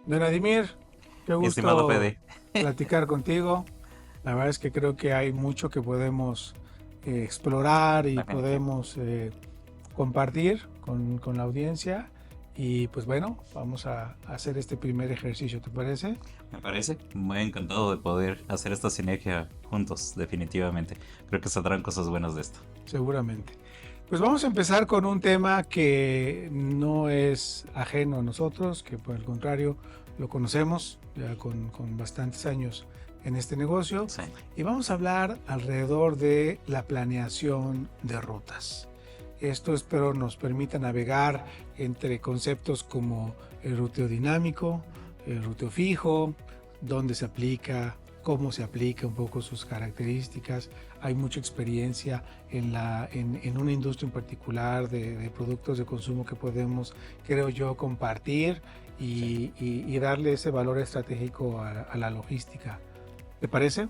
Don Adimir, qué Estimado gusto PD. platicar contigo. La verdad es que creo que hay mucho que podemos explorar y Definitivo. podemos compartir con la audiencia. Y pues bueno, vamos a hacer este primer ejercicio, ¿te parece? Me parece muy encantado de poder hacer esta sinergia juntos, definitivamente. Creo que saldrán cosas buenas de esto. Seguramente. Pues vamos a empezar con un tema que no es ajeno a nosotros, que por el contrario lo conocemos ya con bastantes años en este negocio, Sí, y vamos a hablar alrededor de la planeación de rutas. Esto espero nos permita navegar entre conceptos como el ruteo dinámico, el ruteo fijo, dónde se aplica, cómo se aplica, un poco sus características. Hay mucha experiencia en una industria en particular de productos de consumo que podemos, creo yo, compartir sí. y darle ese valor estratégico a la logística. ¿Te parece?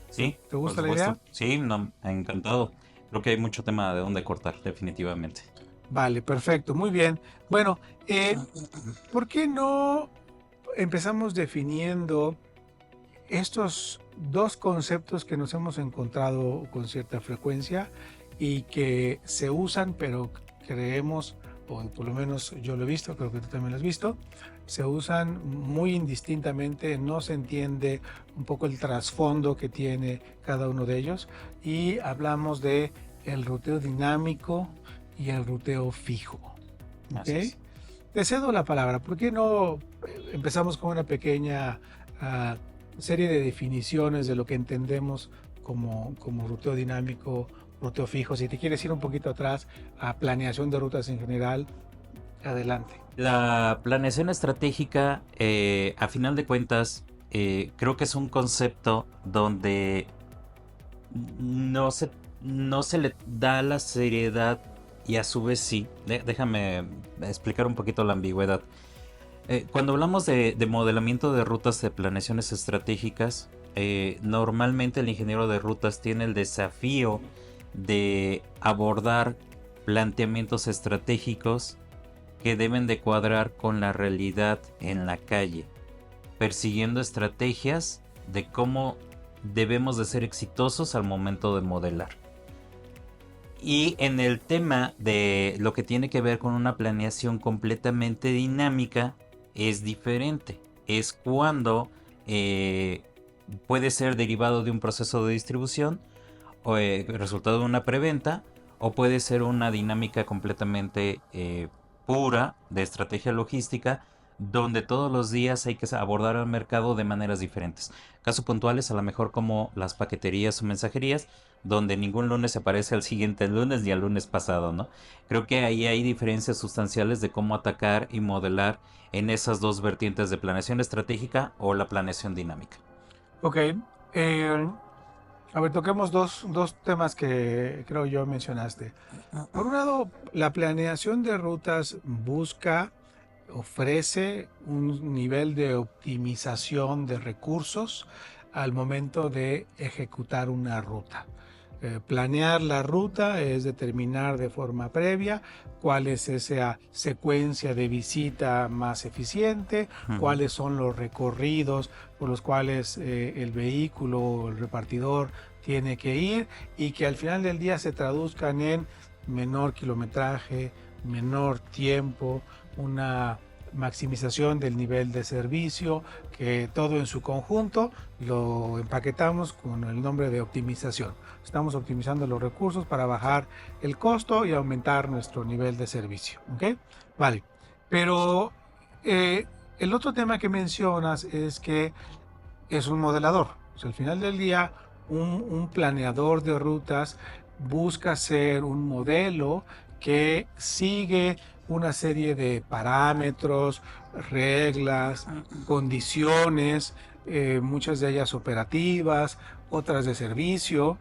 Sí, ¿Te por gusta la idea? supuesto. Sí, no, encantado. Creo que hay mucho tema de dónde cortar, definitivamente. Vale, perfecto, muy bien. Bueno, ¿por qué no empezamos definiendo estos dos conceptos que nos hemos encontrado con cierta frecuencia y que se usan, pero creemos, o por lo menos yo lo he visto, creo que tú también lo has visto, se usan muy indistintamente, no se entiende un poco el trasfondo que tiene cada uno de ellos y hablamos de el ruteo dinámico y el ruteo fijo. ¿Ok? Así es. Te cedo la palabra. ¿Por qué no empezamos con una pequeña serie de definiciones de lo que entendemos como ruteo dinámico, ruteo fijo? Si te quieres ir un poquito atrás a planeación de rutas en general, adelante. La planeación estratégica, a final de cuentas, creo que es un concepto donde no se, no se le da la seriedad y a su vez sí. Déjame explicar un poquito la ambigüedad. Cuando hablamos de modelamiento de rutas de planeaciones estratégicas, normalmente el ingeniero de rutas tiene el desafío de abordar planteamientos estratégicos que deben de cuadrar con la realidad en la calle, persiguiendo estrategias de cómo debemos de ser exitosos al momento de modelar. Y en el tema de lo que tiene que ver con una planeación completamente dinámica, es diferente. Es cuando eh, puede ser derivado de un proceso de distribución o resultado de una preventa, o puede ser una dinámica completamente pura de estrategia logística, donde todos los días hay que abordar al mercado de maneras diferentes. Casos puntuales, a lo mejor como las paqueterías o mensajerías, donde ningún lunes se parece al siguiente lunes ni al lunes pasado, ¿no? Creo que ahí hay diferencias sustanciales de cómo atacar y modelar en esas dos vertientes de planeación estratégica o la planeación dinámica. Ok, a ver, toquemos dos temas que creo yo mencionaste. Por un lado, la planeación de rutas ofrece un nivel de optimización de recursos al momento de ejecutar una ruta. Planear la ruta es determinar de forma previa cuál es esa secuencia de visita más eficiente, Ujú. cuáles son los recorridos por los cuales el vehículo o el repartidor tiene que ir y que al final del día se traduzcan en menor kilometraje, menor tiempo, una maximización del nivel de servicio, que todo en su conjunto lo empaquetamos con el nombre de optimización. Estamos optimizando los recursos para bajar el costo y aumentar nuestro nivel de servicio. ¿Ok? Vale. Pero eh, el otro tema que mencionas es que es un modelador. O sea, al final del día, un planeador de rutas busca ser un modelo que sigue una serie de parámetros, reglas, condiciones, muchas de ellas operativas, otras de servicio,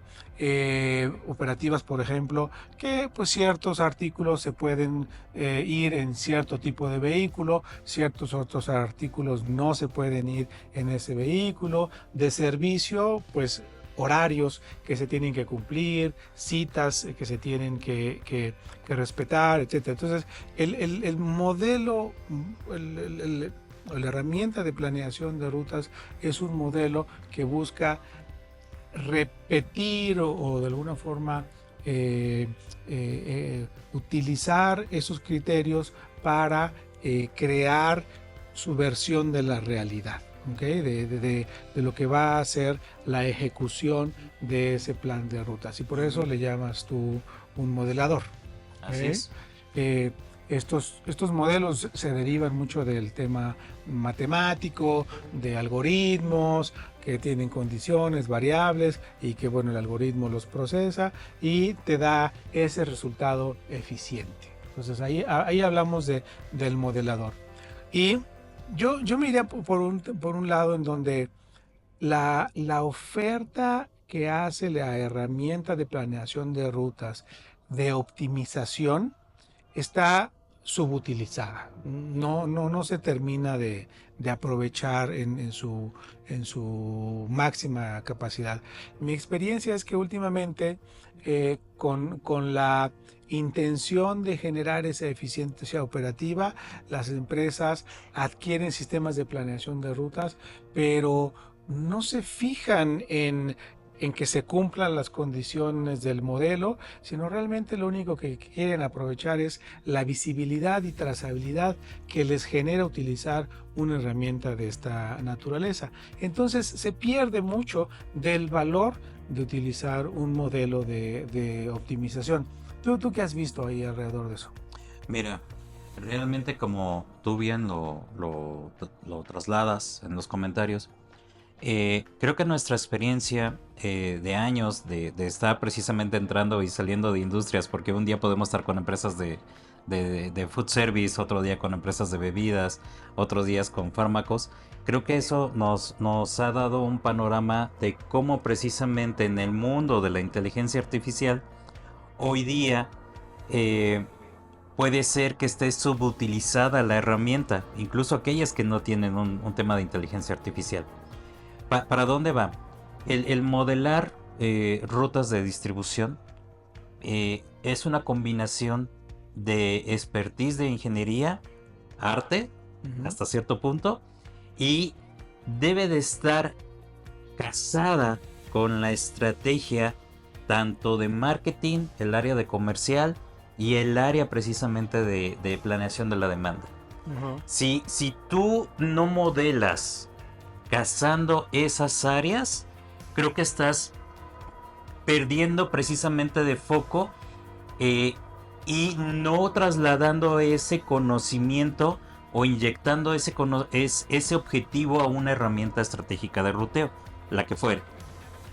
operativas, por ejemplo, que pues ciertos artículos se pueden ir en cierto tipo de vehículo, ciertos otros artículos no se pueden ir en ese vehículo, de servicio, pues horarios que se tienen que cumplir, citas que se tienen que respetar, etcétera. Entonces, el modelo, el, o la herramienta de planeación de rutas es un modelo que busca repetir o de alguna forma utilizar esos criterios para crear su versión de la realidad, ¿okay? De lo que va a ser la ejecución de ese plan de rutas. Y por eso le llamas tú un modelador. Así es. Estos modelos se derivan mucho del tema matemático, de algoritmos que tienen condiciones, variables y que bueno, el algoritmo los procesa y te da ese resultado eficiente. Entonces ahí hablamos del modelador. Y yo me iría por un lado en donde la oferta que hace la herramienta de planeación de rutas de optimización está subutilizada. No se termina de aprovechar en su máxima capacidad. Mi experiencia es que últimamente con la intención de generar esa eficiencia operativa, las empresas adquieren sistemas de planeación de rutas, pero no se fijan en que se cumplan las condiciones del modelo, sino realmente lo único que quieren aprovechar es la visibilidad y trazabilidad que les genera utilizar una herramienta de esta naturaleza. Entonces se pierde mucho del valor de utilizar un modelo de optimización. ¿Tú qué has visto ahí alrededor de eso? Mira, realmente como tú bien lo trasladas en los comentarios, creo que nuestra experiencia de años de estar precisamente entrando y saliendo de industrias, porque un día podemos estar con empresas de food service, otro día con empresas de bebidas, otros días con fármacos, creo que eso nos ha dado un panorama de cómo precisamente en el mundo de la inteligencia artificial, hoy día puede ser que esté subutilizada la herramienta, incluso aquellas que no tienen un tema de inteligencia artificial. ¿Para dónde va? El modelar rutas de distribución es una combinación de expertise de ingeniería, arte, hasta cierto punto, y debe de estar casada con la estrategia tanto de marketing, el área de comercial y el área precisamente de planeación de la demanda. Si tú no modelas cazando esas áreas, creo que estás perdiendo precisamente de foco y no trasladando ese conocimiento o inyectando ese objetivo a una herramienta estratégica de ruteo, la que fuera.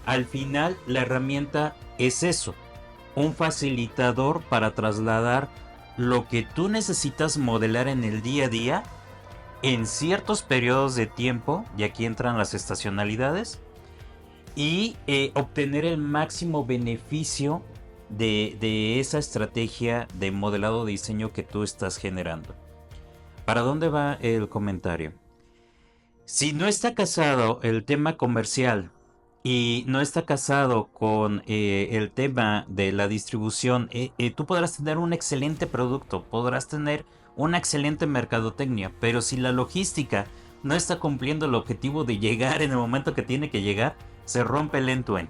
Al final, la herramienta es eso, un facilitador para trasladar lo que tú necesitas modelar en el día a día en ciertos periodos de tiempo, y aquí entran las estacionalidades, y obtener el máximo beneficio de esa estrategia de modelado de diseño que tú estás generando. ¿Para dónde va el comentario? Si no está casado el tema comercial y no está casado con el tema de la distribución, tú podrás tener un excelente producto, podrás tener una excelente mercadotecnia, pero si la logística no está cumpliendo el objetivo de llegar en el momento que tiene que llegar, se rompe el end-to-end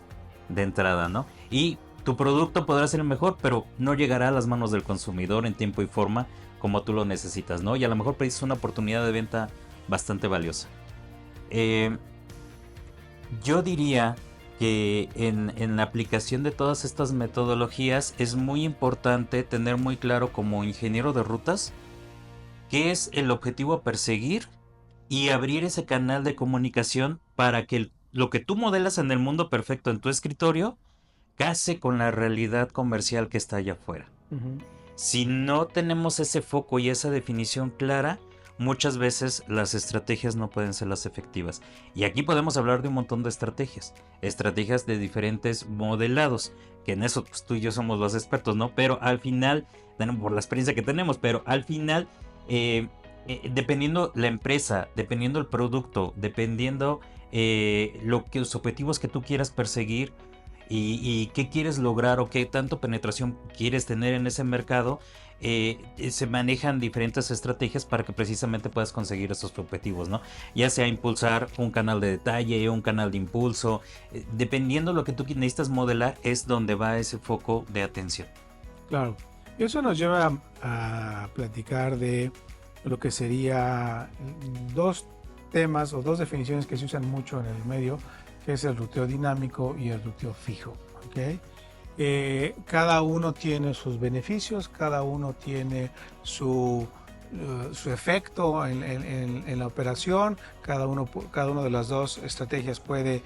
de entrada, ¿no? Y tu producto podrá ser el mejor, pero no llegará a las manos del consumidor en tiempo y forma como tú lo necesitas, ¿no? Y a lo mejor perdiste una oportunidad de venta bastante valiosa. Yo diría que en la aplicación de todas estas metodologías es muy importante tener muy claro como ingeniero de rutas qué es el objetivo a perseguir y abrir ese canal de comunicación para que lo que tú modelas en el mundo perfecto en tu escritorio case con la realidad comercial que está allá afuera. Si no tenemos ese foco y esa definición clara, muchas veces las estrategias no pueden ser las efectivas. Y aquí podemos hablar de un montón de estrategias de diferentes modelados, que en eso pues, tú y yo somos los expertos, ¿no? Pero al final, por la experiencia que tenemos, pero al final, dependiendo la empresa, dependiendo el producto, dependiendo los objetivos que tú quieras perseguir, y qué quieres lograr o qué tanto penetración quieres tener en ese mercado, se manejan diferentes estrategias para que precisamente puedas conseguir esos objetivos, ¿no? Ya sea impulsar un canal de detalle, un canal de impulso, dependiendo de lo que tú necesitas modelar, es donde va ese foco de atención. Claro. Y eso nos lleva a platicar de lo que sería dos temas o dos definiciones que se usan mucho en el medio, que es el ruteo dinámico y el ruteo fijo. ¿Ok? Cada uno tiene sus beneficios, cada uno tiene su efecto en la operación, cada uno de las dos estrategias puede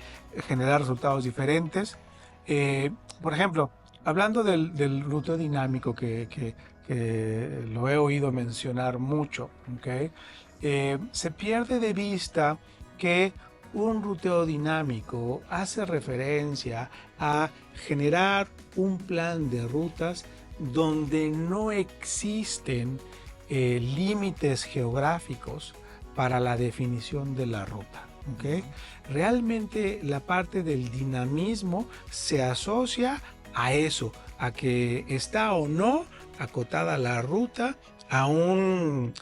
generar resultados diferentes. Por ejemplo, hablando del ruteo dinámico que lo he oído mencionar mucho, ¿ok? Se pierde de vista que un ruteo dinámico hace referencia a generar un plan de rutas donde no existen límites geográficos para la definición de la ruta. ¿Okay? Realmente la parte del dinamismo se asocia a eso, a que está o no acotada la ruta a un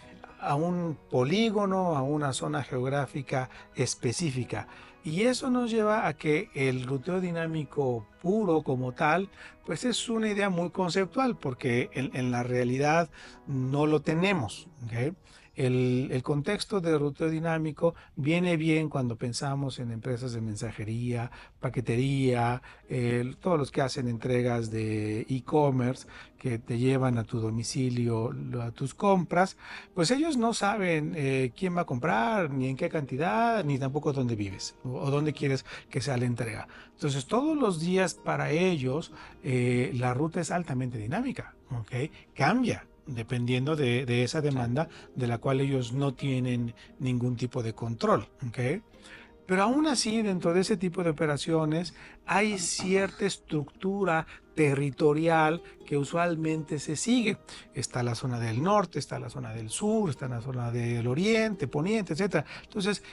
polígono, a una zona geográfica específica. Y eso nos lleva a que el ruteo dinámico puro como tal, pues es una idea muy conceptual, porque en la realidad no lo tenemos. ¿Okay? El contexto de ruteo dinámico viene bien cuando pensamos en empresas de mensajería, paquetería, todos los que hacen entregas de e-commerce que te llevan a tu domicilio a tus compras, pues ellos no saben quién va a comprar, ni en qué cantidad, ni tampoco dónde vives o dónde quieres que sea la entrega. Entonces todos los días para ellos la ruta es altamente dinámica, ¿ok? Cambia dependiendo de esa demanda de la cual ellos no tienen ningún tipo de control. ¿Okay? Pero aún así, dentro de ese tipo de operaciones, hay cierta estructura territorial que usualmente se sigue. Está la zona del norte, está la zona del sur, está la zona del oriente, poniente, etc. Entonces,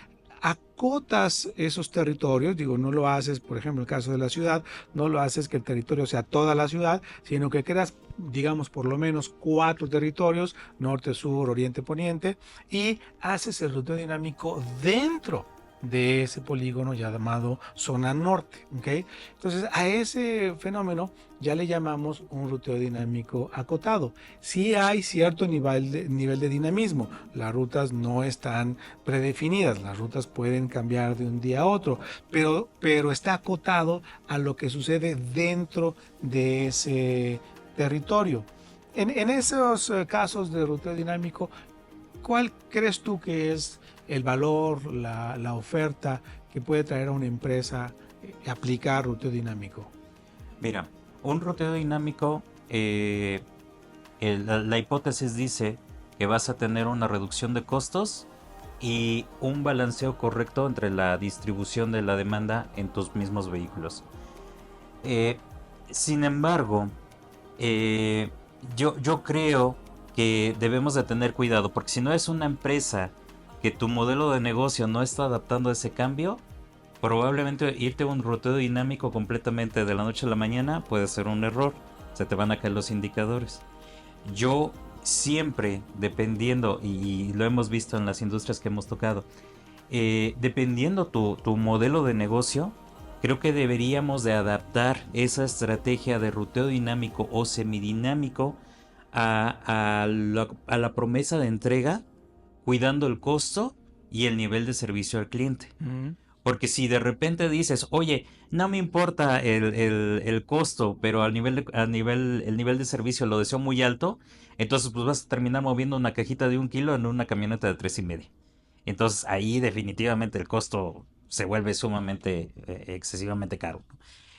acotas esos territorios, digo, no lo haces, por ejemplo, en el caso de la ciudad, no lo haces que el territorio sea toda la ciudad, sino que creas, digamos, por lo menos 4 territorios, norte, sur, oriente, poniente, y haces el ruteo dinámico dentro de ese polígono llamado zona norte. ¿Okay? Entonces a ese fenómeno ya le llamamos un ruteo dinámico acotado. Sí hay cierto nivel de dinamismo, las rutas no están predefinidas, las rutas pueden cambiar de un día a otro, pero está acotado a lo que sucede dentro de ese territorio. En esos casos de ruteo dinámico, ¿cuál crees tú que es el valor, la oferta que puede traer a una empresa aplicar ruteo dinámico? Mira, un ruteo dinámico, la hipótesis dice que vas a tener una reducción de costos y un balanceo correcto entre la distribución de la demanda en tus mismos vehículos. Sin embargo, yo creo que debemos de tener cuidado, porque si no es una empresa que tu modelo de negocio no está adaptando a ese cambio, probablemente irte a un ruteo dinámico completamente de la noche a la mañana puede ser un error. Se te van a caer los indicadores. Yo siempre, dependiendo, y lo hemos visto en las industrias que hemos tocado, dependiendo tu modelo de negocio, creo que deberíamos de adaptar esa estrategia de ruteo dinámico o semidinámico a la promesa de entrega, cuidando el costo y el nivel de servicio al cliente. Porque si de repente dices, oye, no me importa el costo, pero el nivel de servicio lo deseo muy alto, entonces pues vas a terminar moviendo una cajita de 1 kilo en una camioneta de 3,5. Entonces ahí definitivamente el costo se vuelve sumamente, excesivamente caro.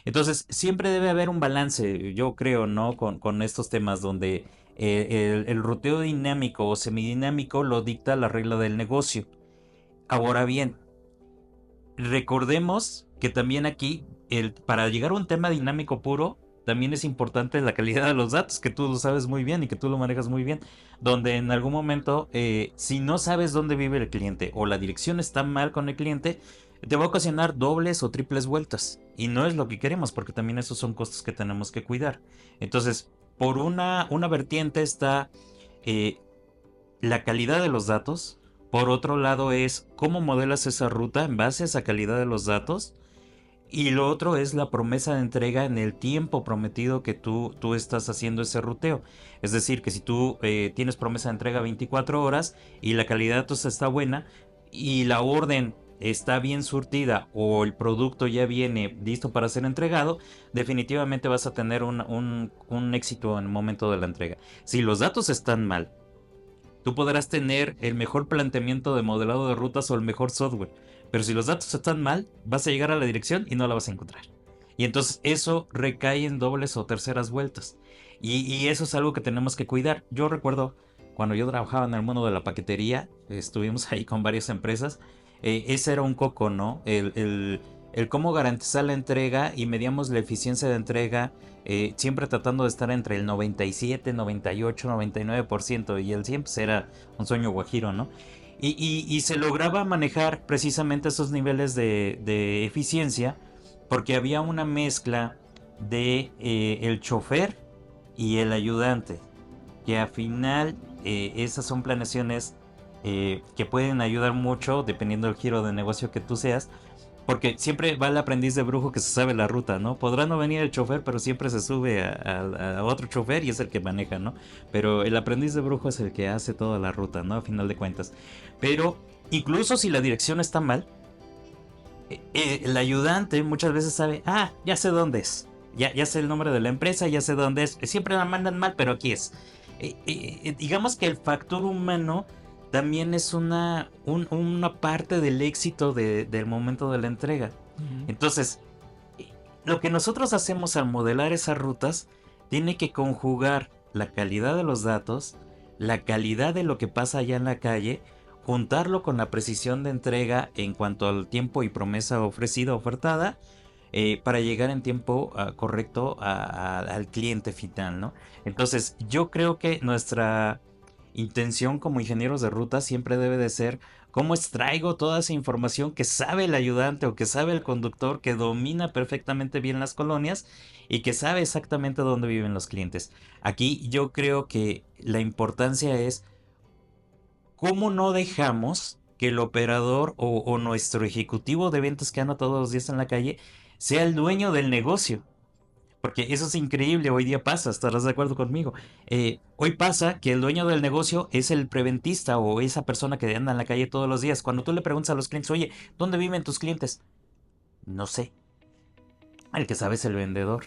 Entonces siempre debe haber un balance, yo creo, ¿no? Con estos temas donde el ruteo dinámico o semidinámico lo dicta la regla del negocio. Ahora bien, recordemos que también aquí, para llegar a un tema dinámico puro, también es importante la calidad de los datos, que tú lo sabes muy bien y que tú lo manejas muy bien, donde en algún momento, si no sabes dónde vive el cliente o la dirección está mal con el cliente, te va a ocasionar dobles o triples vueltas. Y no es lo que queremos, porque también esos son costos que tenemos que cuidar. Entonces, por una vertiente está eh, la calidad de los datos. Por otro lado es cómo modelas esa ruta en base a esa calidad de los datos. Y lo otro es la promesa de entrega en el tiempo prometido que tú estás haciendo ese ruteo. Es decir, que si tú tienes promesa de entrega 24 horas y la calidad de datos está buena y la orden está bien surtida o el producto ya viene listo para ser entregado, definitivamente vas a tener un éxito en el momento de la entrega. Si los datos están mal, tú podrás tener el mejor planteamiento de modelado de rutas o el mejor software. Pero si los datos están mal, vas a llegar a la dirección y no la vas a encontrar. Y entonces eso recae en dobles o terceras vueltas. Y eso es algo que tenemos que cuidar. Yo recuerdo cuando yo trabajaba en el mundo de la paquetería, estuvimos ahí con varias empresas. Ese era un coco, ¿no? El cómo garantizar la entrega y medíamos la eficiencia de entrega, siempre tratando de estar entre el 97, 98, 99% y el 100 pues era un sueño guajiro, ¿no? Y se lograba manejar precisamente esos niveles de eficiencia porque había una mezcla de el chofer y el ayudante, que al final esas son planeaciones que pueden ayudar mucho dependiendo del giro de negocio que tú seas. Porque siempre va el aprendiz de brujo que se sabe la ruta, ¿no? Podrá no venir el chofer, pero siempre se sube a otro chofer y es el que maneja, ¿no? Pero el aprendiz de brujo es el que hace toda la ruta, ¿no? A final de cuentas. Pero incluso si la dirección está mal, el ayudante muchas veces sabe, ya sé dónde es. Ya sé el nombre de la empresa, ya sé dónde es. Siempre la mandan mal, pero aquí es. Digamos que el factor humano también es una parte del éxito del momento de la entrega. Entonces, lo que nosotros hacemos al modelar esas rutas tiene que conjugar la calidad de los datos, la calidad de lo que pasa allá en la calle, juntarlo con la precisión de entrega en cuanto al tiempo y promesa ofrecida, ofertada, para llegar en tiempo correcto al cliente final, ¿no? Entonces, yo creo que nuestra intención como ingenieros de ruta siempre debe de ser cómo extraigo toda esa información que sabe el ayudante o que sabe el conductor, que domina perfectamente bien las colonias y que sabe exactamente dónde viven los clientes. Aquí yo creo que la importancia es cómo no dejamos que el operador o nuestro ejecutivo de ventas que anda todos los días en la calle sea el dueño del negocio. Porque eso es increíble, hoy día pasa, estarás de acuerdo conmigo. Hoy pasa que el dueño del negocio es el preventista o esa persona que anda en la calle todos los días. Cuando tú le preguntas a los clientes, oye, ¿dónde viven tus clientes? No sé. El que sabe es el vendedor.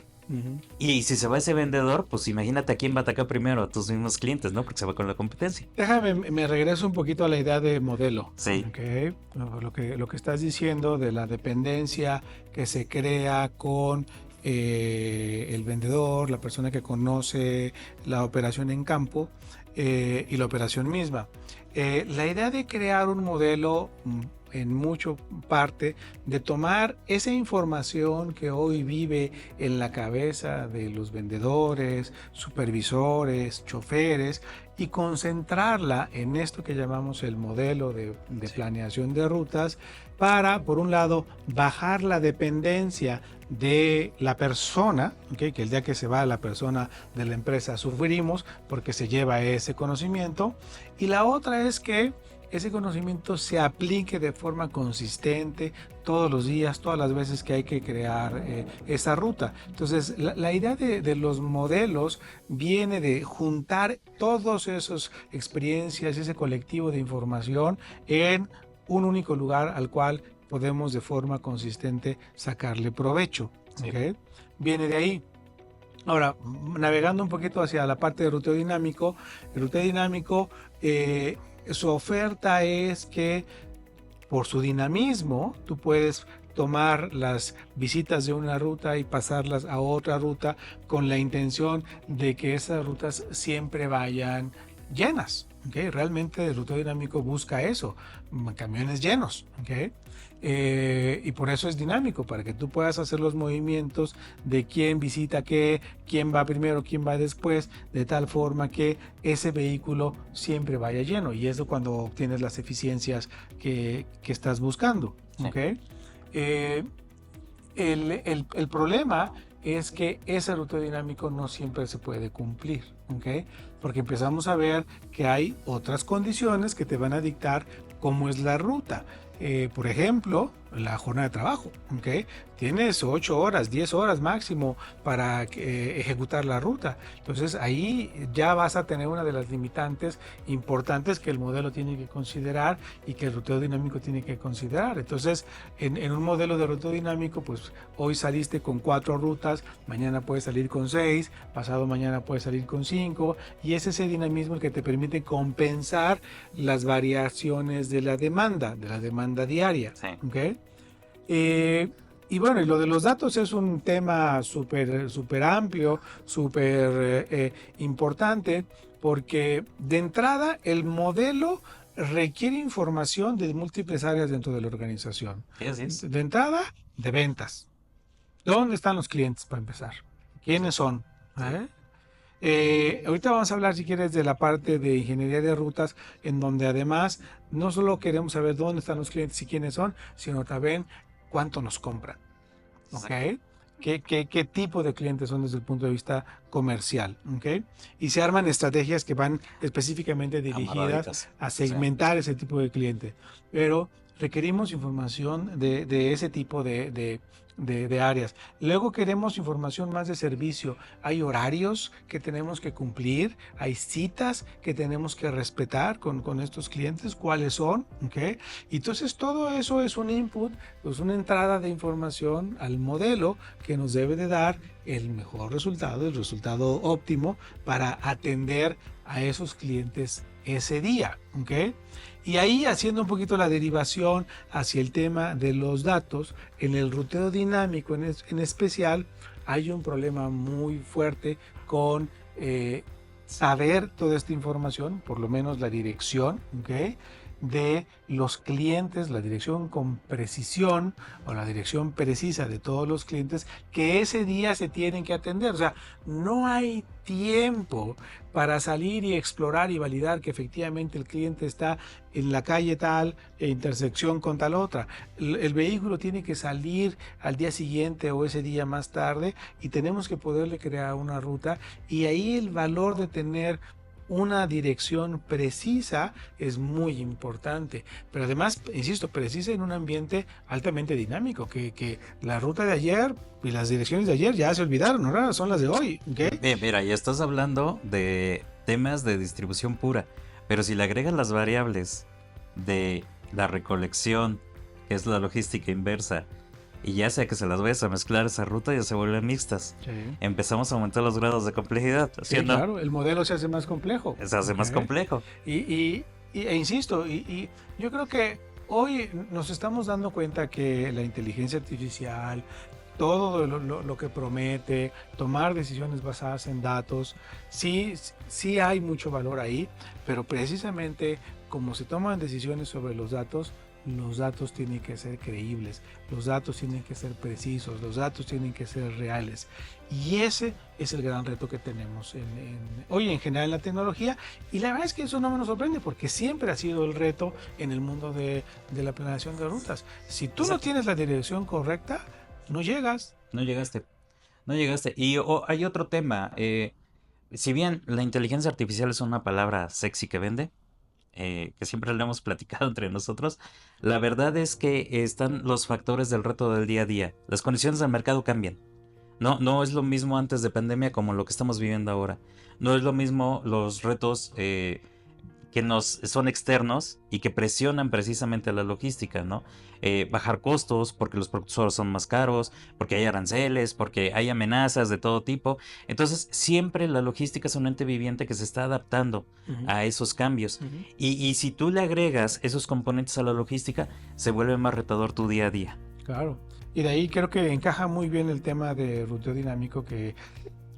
Y si se va ese vendedor, pues imagínate a quién va a atacar primero, a tus mismos clientes, ¿no? Porque se va con la competencia. Déjame, me regreso un poquito a la idea de modelo. Sí. Okay. Lo que estás diciendo de la dependencia que se crea con el vendedor, la persona que conoce la operación en campo y la operación misma. La idea de crear un modelo en mucho parte de tomar esa información que hoy vive en la cabeza de los vendedores, supervisores, choferes y concentrarla en esto que llamamos el modelo de planeación de rutas para, por un lado, bajar la dependencia de la persona, ¿okay? Que el día que se va la persona de la empresa sufrimos porque se lleva ese conocimiento, y la otra es que ese conocimiento se aplique de forma consistente todos los días, todas las veces que hay que crear esa ruta. Entonces, la idea de los modelos viene de juntar todas esas experiencias, ese colectivo de información en un único lugar al cual podemos de forma consistente sacarle provecho. Sí. ¿Okay? Viene de ahí. Ahora, navegando un poquito hacia la parte de ruteo dinámico, el ruteo dinámico, su oferta es que por su dinamismo tú puedes tomar las visitas de una ruta y pasarlas a otra ruta con la intención de que esas rutas siempre vayan llenas. ¿Okay? Realmente el ruteo dinámico busca eso, camiones llenos. ¿Okay? Y por eso es dinámico, para que tú puedas hacer los movimientos de quién visita qué, quién va primero, quién va después, de tal forma que ese vehículo siempre vaya lleno. Y eso cuando obtienes las eficiencias que estás buscando. Sí. ¿Okay? Eh, el problema es que ese ruteo dinámico no siempre se puede cumplir, ¿ok? Porque empezamos a ver que hay otras condiciones que te van a dictar cómo es la ruta. Por ejemplo, la jornada de trabajo, ¿ok? Tienes 8 horas, 10 horas máximo para ejecutar la ruta. Entonces ahí ya vas a tener una de las limitantes importantes que el modelo tiene que considerar y que el ruteo dinámico tiene que considerar. Entonces, en un modelo de ruteo dinámico, pues hoy saliste con 4 rutas, mañana puedes salir con 6, pasado mañana puedes salir con 5, y es ese dinamismo el que te permite compensar las variaciones de la demanda diaria. Sí. ¿Okay? Y bueno, y lo de los datos es un tema súper amplio, súper importante, porque de entrada el modelo requiere información de múltiples áreas dentro de la organización. Sí, así es. De entrada, de ventas. ¿Dónde están los clientes para empezar? ¿Quiénes son? Ahorita vamos a hablar, si quieres, de la parte de ingeniería de rutas, en donde además no solo queremos saber dónde están los clientes y quiénes son, sino también cuánto nos compran. ¿Ok? ¿Qué tipo de clientes son desde el punto de vista comercial? ¿Ok? Y se arman estrategias que van específicamente dirigidas a segmentar ese tipo de cliente. Pero requerimos información de ese tipo de áreas. Luego queremos información más de servicio. Hay horarios que tenemos que cumplir, hay citas que tenemos que respetar con estos clientes, cuáles son, ¿ok? Y entonces todo eso es un input, pues una entrada de información al modelo que nos debe de dar el mejor resultado, el resultado óptimo para atender a esos clientes ese día, ¿ok? Y ahí, haciendo un poquito la derivación hacia el tema de los datos, en el ruteo dinámico en especial, hay un problema muy fuerte con saber toda esta información, por lo menos la dirección, ¿ok?, de los clientes, la dirección con precisión o la dirección precisa de todos los clientes que ese día se tienen que atender. O sea, no hay tiempo para salir y explorar y validar que efectivamente el cliente está en la calle tal e intersección con tal otra. El vehículo tiene que salir al día siguiente o ese día más tarde y tenemos que poderle crear una ruta, y ahí el valor de tener una dirección precisa es muy importante, pero además, insisto, precisa en un ambiente altamente dinámico, que la ruta de ayer y las direcciones de ayer ya se olvidaron, ahora son las de hoy. ¿Okay? Bien, mira, ya estás hablando de temas de distribución pura, pero si le agregas las variables de la recolección, que es la logística inversa, y ya sea que se las vayas a mezclar, esa ruta ya se vuelven mixtas. Sí. Empezamos a aumentar los grados de complejidad. Sí, claro, el modelo se hace más complejo. Se hace más complejo. E insisto, y yo creo que hoy nos estamos dando cuenta que la inteligencia artificial, todo lo que promete, tomar decisiones basadas en datos, sí hay mucho valor ahí, pero precisamente como se toman decisiones sobre los datos tienen que ser creíbles, los datos tienen que ser precisos, los datos tienen que ser reales. Y ese es el gran reto que tenemos hoy en general en la tecnología. Y la verdad es que eso no nos sorprende, porque siempre ha sido el reto en el mundo de la planeación de rutas. Si tú no tienes la dirección correcta, no llegas. No llegaste. Y hay otro tema. Si bien la inteligencia artificial es una palabra sexy que vende, que siempre lo hemos platicado entre nosotros, la verdad es que están los factores del reto del día a día. Las condiciones del mercado cambian. No es lo mismo antes de pandemia como lo que estamos viviendo ahora. No es lo mismo los retos que nos son externos y que presionan precisamente la logística, ¿no? Bajar costos porque los productos son más caros, porque hay aranceles, porque hay amenazas de todo tipo. Entonces siempre la logística es un ente viviente que se está adaptando a esos cambios. Y si tú le agregas esos componentes a la logística, se vuelve más retador tu día a día. Claro. Y de ahí creo que encaja muy bien el tema de ruteo dinámico, que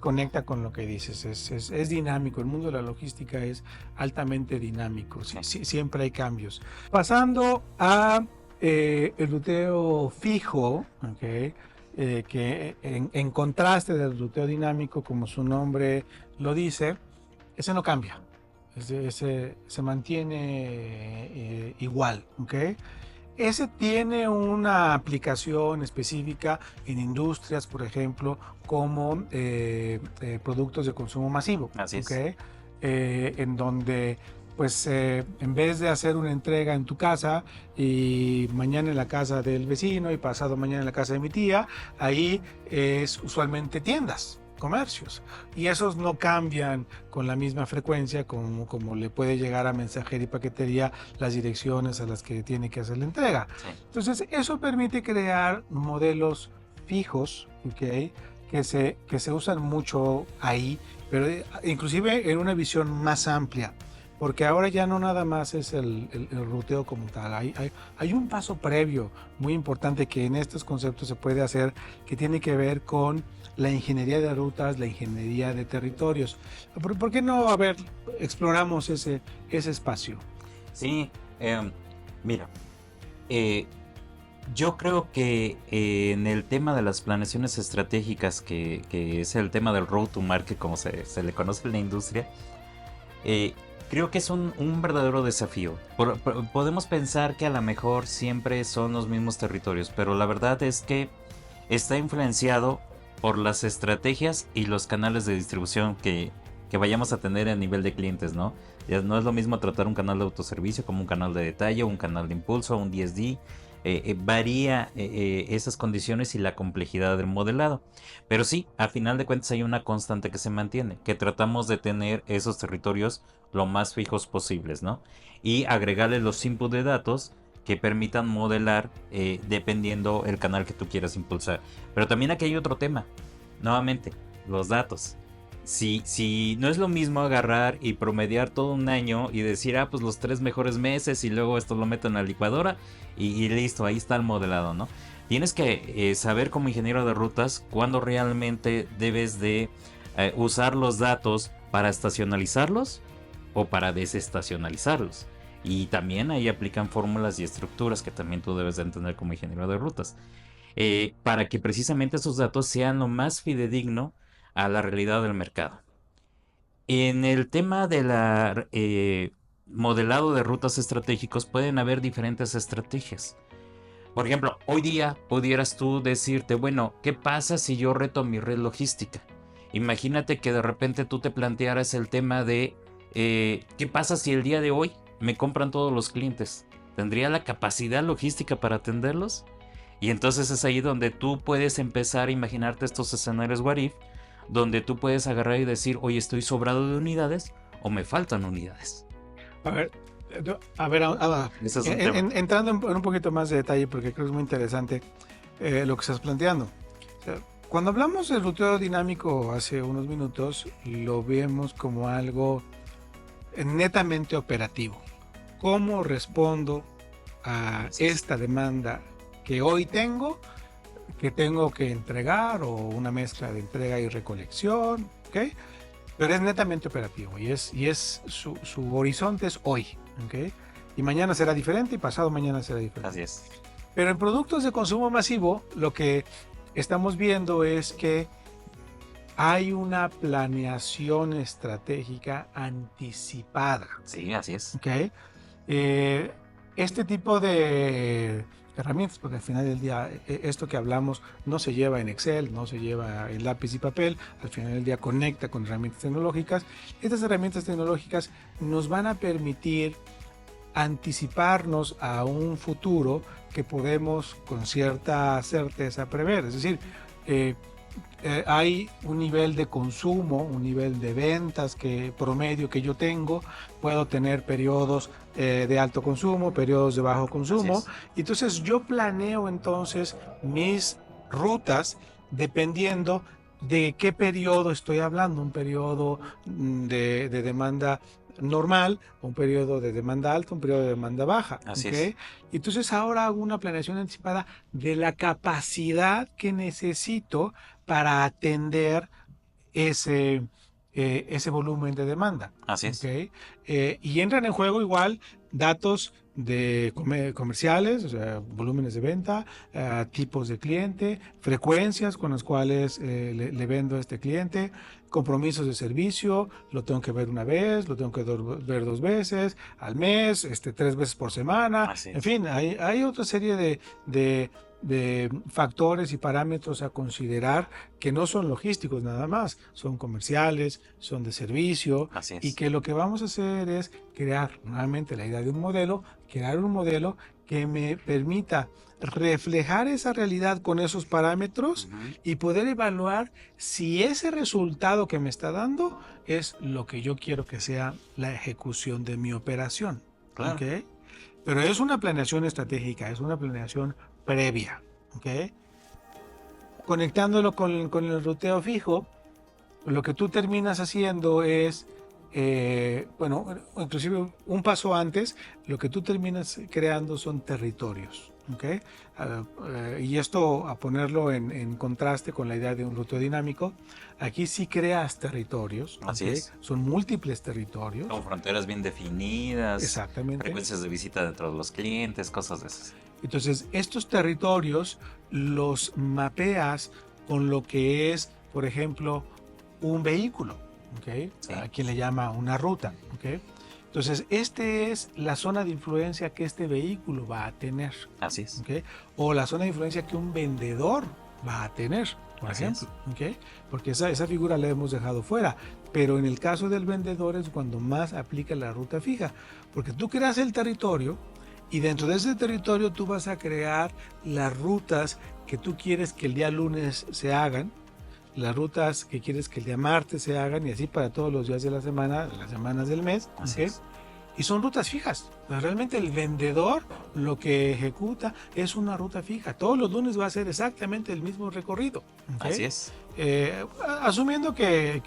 conecta con lo que dices. Es dinámico, el mundo de la logística es altamente dinámico, siempre hay cambios. Pasando a el ruteo fijo, ¿okay? Que en contraste del ruteo dinámico, como su nombre lo dice, ese no cambia, ese se mantiene igual, ¿okay? Ese tiene una aplicación específica en industrias, por ejemplo, como productos de consumo masivo. Así es. ¿Ok? En donde, pues, en vez de hacer una entrega en tu casa y mañana en la casa del vecino y pasado mañana en la casa de mi tía, ahí es usualmente tiendas, comercios. Y esos no cambian con la misma frecuencia como le puede llegar a mensajería y paquetería las direcciones a las que tiene que hacer la entrega. Sí. Entonces, eso permite crear modelos fijos, ¿ok? Que se usan mucho ahí, pero inclusive en una visión más amplia, porque ahora ya no nada más es el ruteo como tal, hay un paso previo muy importante que en estos conceptos se puede hacer, que tiene que ver con la ingeniería de rutas, la ingeniería de territorios. ¿Por qué no, a ver, exploramos ese espacio? Sí, mira, eh, yo creo que en el tema de las planeaciones estratégicas, que es el tema del road to market, como se le conoce en la industria, eh, creo que es un verdadero desafío. Podemos pensar que a lo mejor siempre son los mismos territorios, pero la verdad es que está influenciado por las estrategias y los canales de distribución que vayamos a tener a nivel de clientes, ¿no? Ya no es lo mismo tratar un canal de autoservicio como un canal de detalle, un canal de impulso, un DSD. Varía esas condiciones y la complejidad del modelado. Pero sí, a final de cuentas hay una constante que se mantiene, que tratamos de tener esos territorios lo más fijos posibles, ¿no? Y agregarle los inputs de datos que permitan modelar dependiendo el canal que tú quieras impulsar. Pero también aquí hay otro tema, nuevamente, los datos. Si no es lo mismo agarrar y promediar todo un año y decir, pues los 3 mejores meses y luego esto lo meto en la licuadora y listo, ahí está el modelado, ¿no? Tienes que saber como ingeniero de rutas cuándo realmente debes de usar los datos para estacionalizarlos o para desestacionalizarlos. Y también ahí aplican fórmulas y estructuras que también tú debes de entender como ingeniero de rutas. Para que precisamente esos datos sean lo más fidedigno a la realidad del mercado. En el tema de la modelado de rutas estratégicos pueden haber diferentes estrategias. Por ejemplo, hoy día pudieras tú decirte, bueno, ¿qué pasa si yo reto mi red logística? Imagínate que de repente tú te plantearas el tema de ¿qué pasa si el día de hoy me compran todos los clientes? ¿Tendría la capacidad logística para atenderlos? Y entonces es ahí donde tú puedes empezar a imaginarte estos escenarios what if, donde tú puedes agarrar y decir, oye, estoy sobrado de unidades o me faltan unidades. A ver, a ver, Ese es un tema. entrando en un poquito más de detalle, porque creo que es muy interesante lo que estás planteando. O sea, cuando hablamos del ruteo dinámico hace unos minutos, lo vemos como algo netamente operativo. ¿Cómo respondo a esta demanda que hoy tengo, que tengo que entregar, o una mezcla de entrega y recolección? ¿Ok? Pero es netamente operativo y su horizonte es hoy, ¿ok? Y mañana será diferente y pasado mañana será diferente. Así es. Pero en productos de consumo masivo, lo que estamos viendo es que hay una planeación estratégica anticipada. Sí, así es. ¿Ok? Este tipo de herramientas, porque al final del día esto que hablamos no se lleva en Excel, no se lleva en lápiz y papel, al final del día conecta con herramientas tecnológicas. Estas herramientas tecnológicas nos van a permitir anticiparnos a un futuro que podemos con cierta certeza prever. Es decir, hay un nivel de consumo, un nivel de ventas promedio que yo tengo. Puedo tener periodos de alto consumo, periodos de bajo consumo. Y entonces yo planeo entonces mis rutas dependiendo de qué periodo estoy hablando. Un periodo de demanda normal, un periodo de demanda alta, un periodo de demanda baja. Así ¿Okay? es. Entonces ahora hago una planeación anticipada de la capacidad que necesito para atender ese volumen de demanda. Así es. ¿Okay? Y entran en juego igual datos comerciales, o sea, volúmenes de venta, tipos de cliente, frecuencias con las cuales le vendo a este cliente, compromisos de servicio, lo tengo que ver una vez, lo tengo que ver 2 veces al mes, 3 veces por semana, Así en es. fin, hay otra serie de factores y parámetros a considerar que no son logísticos nada más, son comerciales, son de servicio, Así y es. que lo que vamos a hacer es crear nuevamente la idea de un modelo, crear un modelo que me permita reflejar esa realidad con esos parámetros Ujú. y poder evaluar si ese resultado que me está dando es lo que yo quiero que sea la ejecución de mi operación. ¿Ok? Claro. Pero es una planeación estratégica, es una planeación previa. ¿Ok? Conectándolo con el ruteo fijo, lo que tú terminas haciendo es, bueno, inclusive un paso antes, lo que tú terminas creando son territorios. ¿Ok? Y esto a ponerlo en contraste con la idea de un ruteo dinámico, aquí sí creas territorios. Así ¿Ok? es. Son múltiples territorios. Con fronteras bien definidas, Exactamente. frecuencias de visita dentro de los clientes, cosas de esas. Entonces, estos territorios los mapeas con lo que es, por ejemplo, un vehículo, ¿ok? Sí, A quien le llama una ruta, ¿ok? Entonces, este es la zona de influencia que este vehículo va a tener, así es. ¿ok? O la zona de influencia que un vendedor va a tener, por Así ejemplo, es. ¿ok? Porque esa figura la hemos dejado fuera, pero en el caso del vendedor es cuando más aplica la ruta fija, porque tú creas el territorio y dentro de ese territorio tú vas a crear las rutas que tú quieres que el día lunes se hagan, las rutas que quieres que el día martes se hagan y así para todos los días de la semana, las semanas del mes. Así ¿Ok? es. Y son rutas fijas. Realmente el vendedor lo que ejecuta es una ruta fija. Todos los lunes va a ser exactamente el mismo recorrido. ¿Ok? Así es. Asumiendo que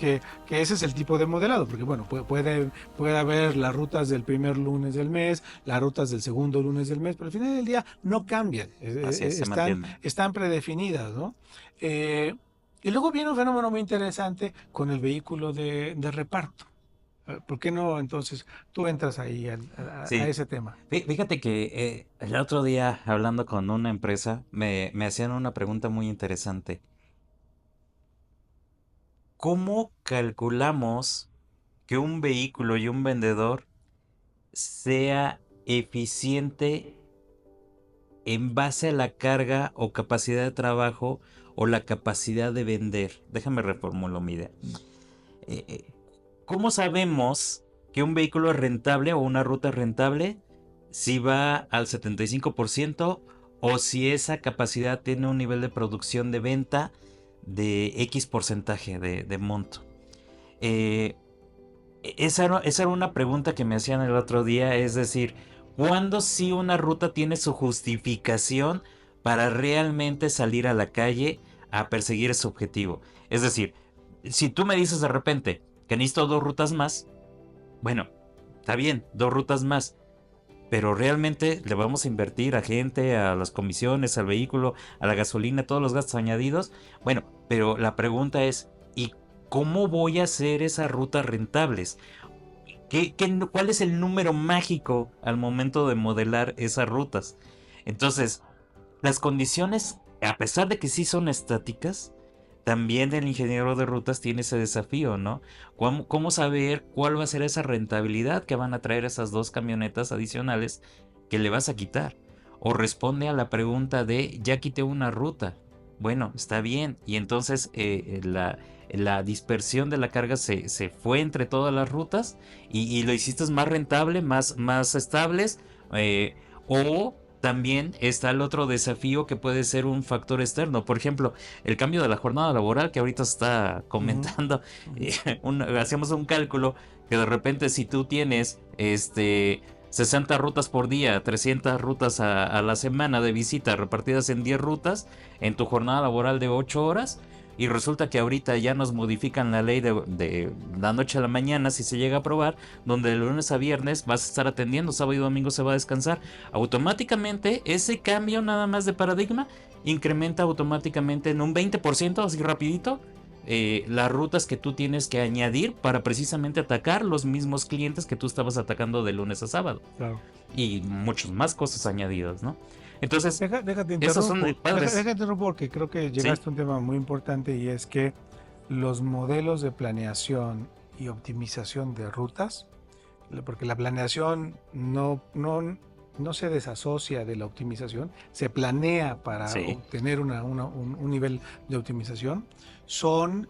ese es el tipo de modelado, porque bueno, puede haber las rutas del primer lunes del mes, las rutas del segundo lunes del mes, pero al final del día no cambian, Así es, se mantienen. están predefinidas, ¿no? Eh, y luego viene un fenómeno muy interesante con el vehículo de reparto. ¿Por qué no entonces tú entras ahí a Sí. ese tema? Fíjate que el otro día, hablando con una empresa, me hacían una pregunta muy interesante. ¿Cómo calculamos que un vehículo y un vendedor sea eficiente en base a la carga o capacidad de trabajo o la capacidad de vender? Déjame reformulo mi idea. Eh, eh, ¿Cómo sabemos que un vehículo es rentable o una ruta es rentable si va al 75% o si esa capacidad tiene un nivel de producción de venta de X porcentaje de monto? Eh, esa era una pregunta que me hacían el otro día, es decir, ¿cuándo sí una ruta tiene su justificación para realmente salir a la calle a perseguir ese objetivo? Es decir, si tú me dices de repente que necesito 2 rutas más, bueno, está bien, 2 rutas más, pero realmente le vamos a invertir a gente, a las comisiones, al vehículo, a la gasolina, todos los gastos añadidos. Bueno, pero la pregunta es, ¿y cómo voy a hacer esas rutas rentables? ¿Cuál es el número mágico al momento de modelar esas rutas? Entonces, las condiciones, a pesar de que sí son estáticas, también el ingeniero de rutas tiene ese desafío, ¿no? ¿Cómo saber cuál va a ser esa rentabilidad que van a traer esas 2 camionetas adicionales que le vas a quitar? O responde a la pregunta de, ya quité una ruta. Bueno, está bien. Y entonces la dispersión de la carga se fue entre todas las rutas y lo hiciste más rentable, más estables. O también está el otro desafío que puede ser un factor externo. Por ejemplo, el cambio de la jornada laboral que ahorita se está Ujú, comentando. ujú. Hacíamos un cálculo que de repente si tú tienes 60 rutas por día, 300 rutas a la semana de visita repartidas en 10 rutas en tu jornada laboral de 8 horas. Y resulta que ahorita ya nos modifican la ley de la noche a la mañana, si se llega a aprobar, donde de lunes a viernes vas a estar atendiendo, sábado y domingo se va a descansar. Automáticamente ese cambio nada más de paradigma incrementa automáticamente en un 20%, así rapidito, las rutas que tú tienes que añadir para precisamente atacar los mismos clientes que tú estabas atacando de lunes a sábado. Claro. Y muchas más cosas añadidas, ¿no? Entonces, Déjate esos interrumpo. son padres. Déjate interrumpo porque creo que llegaste a un tema muy importante y es que los modelos de planeación y optimización de rutas, porque la planeación no se desasocia de la optimización, se planea para Sí. obtener un nivel de optimización, son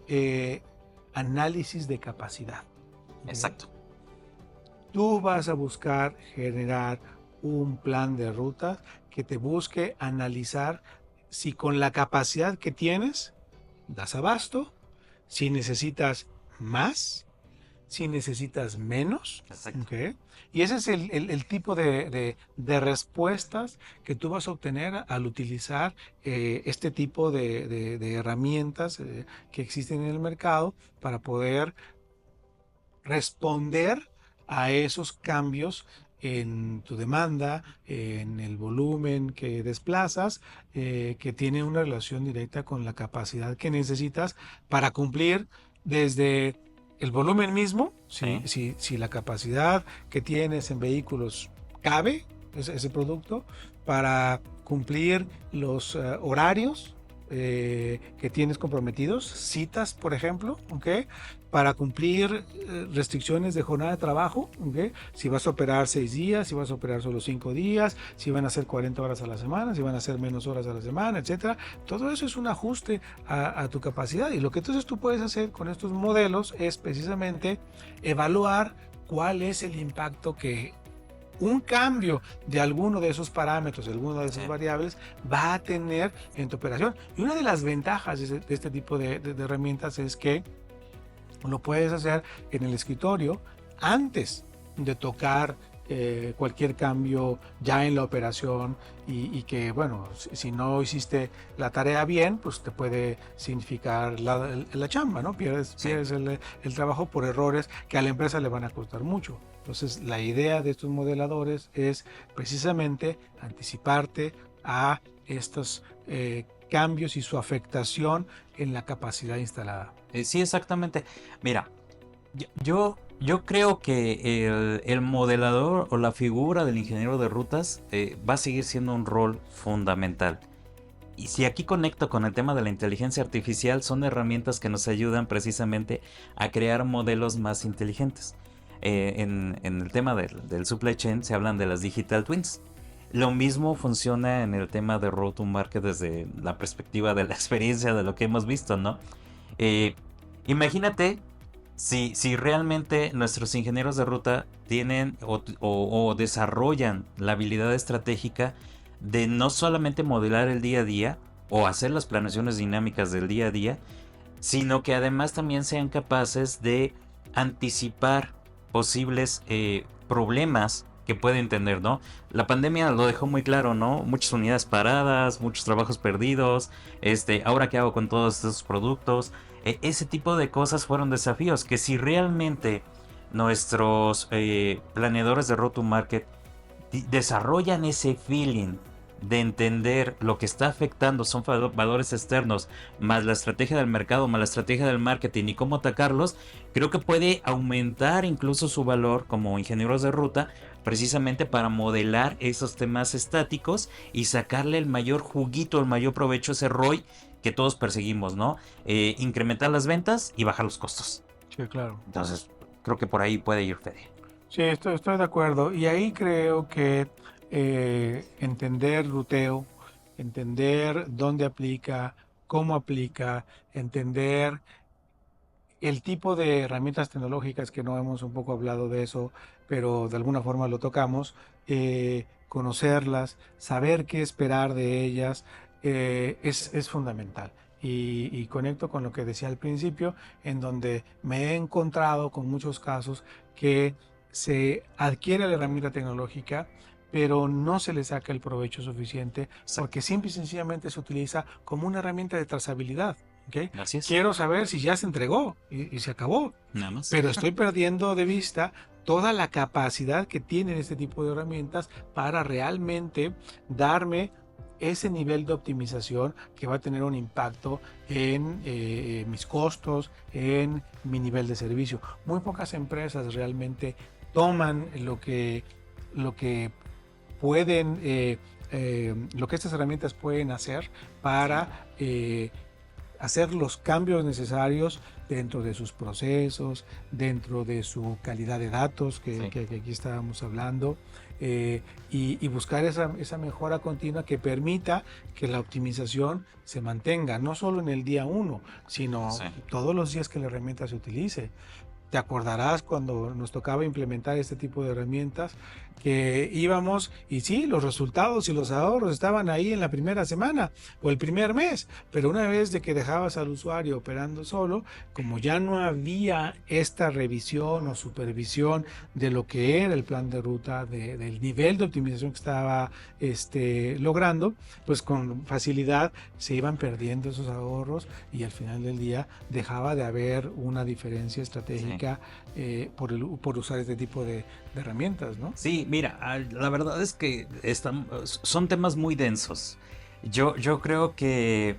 análisis de capacidad. Exacto. Tú vas a buscar generar un plan de rutas que te busque analizar si con la capacidad que tienes das abasto, si necesitas más, si necesitas menos. Exacto. ¿Okay? Y ese es el tipo de respuestas que tú vas a obtener al utilizar este tipo de herramientas que existen en el mercado para poder responder a esos cambios en tu demanda, en el volumen que desplazas, que tiene una relación directa con la capacidad que necesitas para cumplir desde el volumen mismo, si la capacidad que tienes en vehículos cabe, ese producto, para cumplir los horarios que tienes comprometidos, citas, por ejemplo, ¿okay? Para cumplir restricciones de jornada de trabajo, ¿okay? Si vas a operar 6 días, si vas a operar solo 5 días, si van a ser 40 horas a la semana, si van a ser menos horas a la semana, etcétera. Todo eso es un ajuste a tu capacidad, y lo que entonces tú puedes hacer con estos modelos es precisamente evaluar cuál es el impacto que un cambio de alguno de esos parámetros, de alguna de esas variables, va a tener en tu operación. Y una de las ventajas de este tipo de herramientas es que lo puedes hacer en el escritorio antes de tocar cualquier cambio ya en la operación, y que, bueno, si no hiciste la tarea bien, pues te puede significar la chamba, ¿no? Pierdes el trabajo por errores que a la empresa le van a costar mucho. Entonces, la idea de estos modeladores es precisamente anticiparte a estos cambios y su afectación en la capacidad instalada. Sí, exactamente. Mira, yo creo que el modelador o la figura del ingeniero de rutas va a seguir siendo un rol fundamental. Y si aquí conecto con el tema de la inteligencia artificial, son herramientas que nos ayudan precisamente a crear modelos más inteligentes. En el tema del supply chain se hablan de las digital twins. Lo mismo funciona en el tema de road to market desde la perspectiva de la experiencia de lo que hemos visto, ¿no? Imagínate si realmente nuestros ingenieros de ruta tienen o desarrollan la habilidad estratégica de no solamente modelar el día a día o hacer las planeaciones dinámicas del día a día, sino que además también sean capaces de anticipar posibles problemas que pueden tener, ¿no? La pandemia lo dejó muy claro, ¿no? Muchas unidades paradas, muchos trabajos perdidos, ahora qué hago con todos estos productos. Ese tipo de cosas fueron desafíos que si realmente nuestros planeadores de Road to Market desarrollan ese feeling de entender lo que está afectando, son valores externos, más la estrategia del mercado, más la estrategia del marketing y cómo atacarlos, creo que puede aumentar incluso su valor como ingenieros de ruta, precisamente para modelar esos temas estáticos y sacarle el mayor juguito, el mayor provecho a ese ROI que todos perseguimos, ¿no? Incrementar las ventas y bajar los costos. Sí, claro. Entonces, creo que por ahí puede ir, Fede. Sí, estoy de acuerdo. Y ahí creo que entender ruteo, entender dónde aplica, cómo aplica, entender el tipo de herramientas tecnológicas, que no hemos un poco hablado de eso, pero de alguna forma lo tocamos, conocerlas, saber qué esperar de ellas, es fundamental. Y conecto con lo que decía al principio, en donde me he encontrado con muchos casos que se adquiere la herramienta tecnológica, pero no se le saca el provecho suficiente porque simple y sencillamente se utiliza como una herramienta de trazabilidad. ¿Okay? Quiero saber si ya se entregó y se acabó. Nada más. Pero estoy perdiendo de vista toda la capacidad que tienen este tipo de herramientas para realmente darme ese nivel de optimización que va a tener un impacto en mis costos, en mi nivel de servicio. Muy pocas empresas realmente toman lo que pueden, lo que estas herramientas pueden hacer para hacer los cambios necesarios dentro de sus procesos, dentro de su calidad de datos, que aquí estábamos hablando, y buscar esa mejora continua que permita que la optimización se mantenga, no solo en el día 1, sino todos los días que la herramienta se utilice. Te acordarás cuando nos tocaba implementar este tipo de herramientas que íbamos y sí, los resultados y los ahorros estaban ahí en la primera semana o el primer mes, pero una vez de que dejabas al usuario operando solo, como ya no había esta revisión o supervisión de lo que era el plan de ruta, del nivel de optimización que estaba logrando, pues con facilidad se iban perdiendo esos ahorros y al final del día dejaba de haber una diferencia estratégica por usar este tipo de herramientas, ¿no? Sí, mira, la verdad es que son temas muy densos. Yo creo que